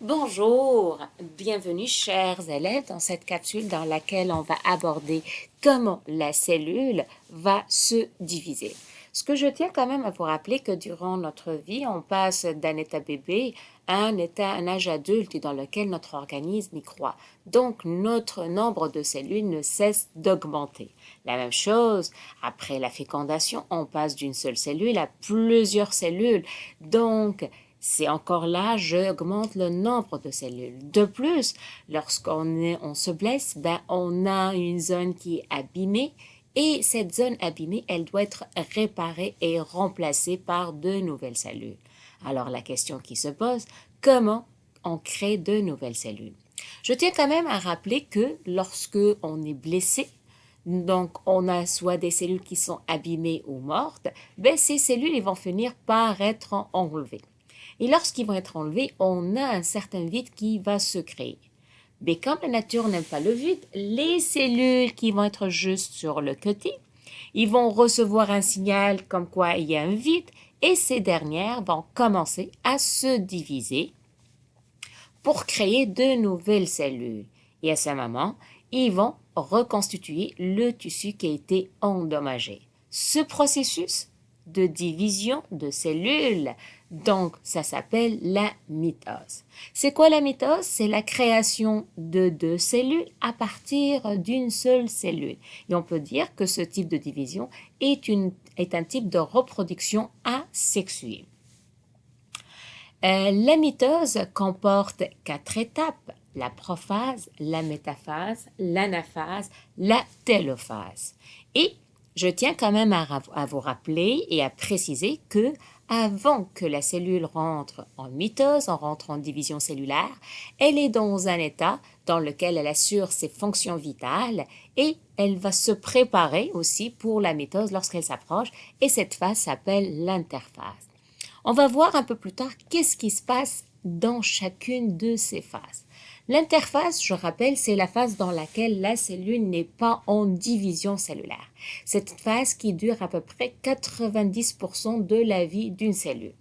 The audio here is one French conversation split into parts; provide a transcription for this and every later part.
Bonjour, bienvenue chers élèves dans cette capsule dans laquelle on va aborder comment la cellule va se diviser. Ce que je tiens quand même à vous rappeler que durant notre vie, on passe d'un état bébé à un âge adulte dans lequel notre organisme y croît. Donc notre nombre de cellules ne cesse d'augmenter. La même chose, après la fécondation, on passe d'une seule cellule à plusieurs cellules. Donc c'est encore là, j'augmente le nombre de cellules. De plus, on se blesse, on a une zone qui est abîmée et cette zone abîmée, elle doit être réparée et remplacée par de nouvelles cellules. Alors la question qui se pose, comment on crée de nouvelles cellules? Je tiens quand même à rappeler que lorsque on est blessé, donc on a soit des cellules qui sont abîmées ou mortes, ces cellules vont finir par être enlevées. Et lorsqu'ils vont être enlevés, on a un certain vide qui va se créer. Mais comme la nature n'aime pas le vide, les cellules qui vont être juste sur le côté, ils vont recevoir un signal comme quoi il y a un vide et ces dernières vont commencer à se diviser pour créer de nouvelles cellules. Et à ce moment, ils vont reconstituer le tissu qui a été endommagé. Ce processus de division de cellules, donc ça s'appelle la mitose. C'est quoi la mitose? C'est la création de deux cellules à partir d'une seule cellule. Et on peut dire que ce type de division est un type de reproduction asexuée. La mitose comporte 4 étapes: la prophase, la métaphase, l'anaphase, la télophase. Et je tiens quand même à vous rappeler et à préciser que avant que la cellule rentre en mitose, on rentre en division cellulaire, elle est dans un état dans lequel elle assure ses fonctions vitales et elle va se préparer aussi pour la mitose lorsqu'elle s'approche et cette phase s'appelle l'interphase. On va voir un peu plus tard qu'est-ce qui se passe dans chacune de ces phases. L'interphase, je rappelle, c'est la phase dans laquelle la cellule n'est pas en division cellulaire. C'est une phase qui dure à peu près 90% de la vie d'une cellule.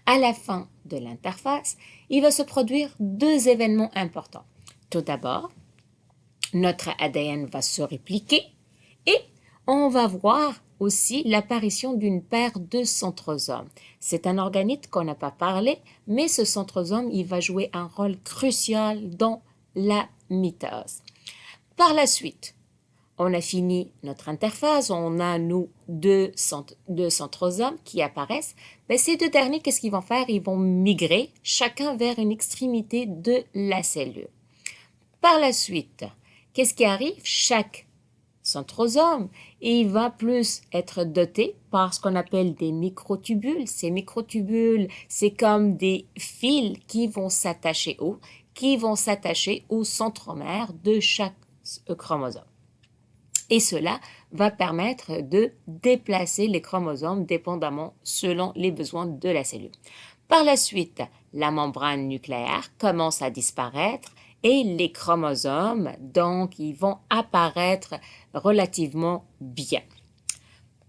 À la fin de l'interphase, il va se produire deux événements importants. Tout d'abord, notre ADN va se répliquer et on va voir aussi l'apparition d'une paire de centrosomes. C'est un organite qu'on n'a pas parlé, mais ce centrosome, il va jouer un rôle crucial dans la mitose. Par la suite, on a fini notre interphase, on a nous deux centrosomes qui apparaissent. Ces deux derniers, qu'est-ce qu'ils vont faire? Ils vont migrer chacun vers une extrémité de la cellule. Par la suite, qu'est-ce qui arrive? Chaque centrosome, et il va plus être doté par ce qu'on appelle des microtubules. Ces microtubules, c'est comme des fils qui vont s'attacher au centromère de chaque chromosome. Et cela va permettre de déplacer les chromosomes dépendamment selon les besoins de la cellule. Par la suite, la membrane nucléaire commence à disparaître et les chromosomes, donc, ils vont apparaître relativement bien.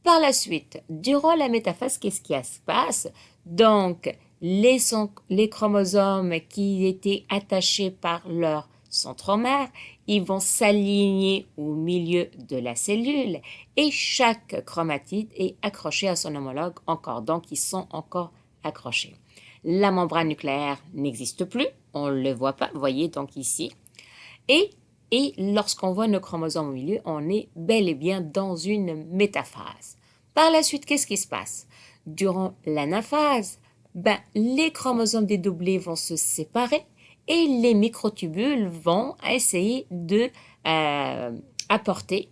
Par la suite, durant la métaphase, qu'est-ce qui se passe? Donc, les chromosomes qui étaient attachés par leur centromère, ils vont s'aligner au milieu de la cellule et chaque chromatide est accroché à son homologue encore, donc ils sont encore accrochés. La membrane nucléaire n'existe plus, on ne le voit pas, vous voyez donc ici. Et lorsqu'on voit nos chromosomes au milieu, on est bel et bien dans une métaphase. Par la suite, qu'est-ce qui se passe? Durant l'anaphase, les chromosomes dédoublés vont se séparer et les microtubules vont essayer de apporter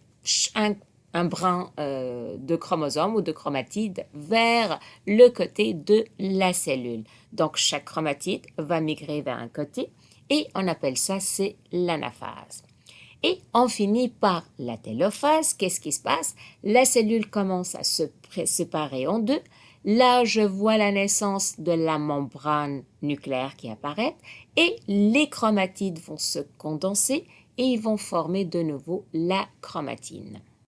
un brin de chromosome ou de chromatide vers le côté de la cellule. Donc, chaque chromatide va migrer vers un côté et on appelle ça, c'est l'anaphase. Et on finit par la télophase. Qu'est-ce qui se passe? La cellule commence à se séparer en deux. Là, je vois la naissance de la membrane nucléaire qui apparaît et les chromatides vont se condenser et ils vont former de nouveau la chromatine.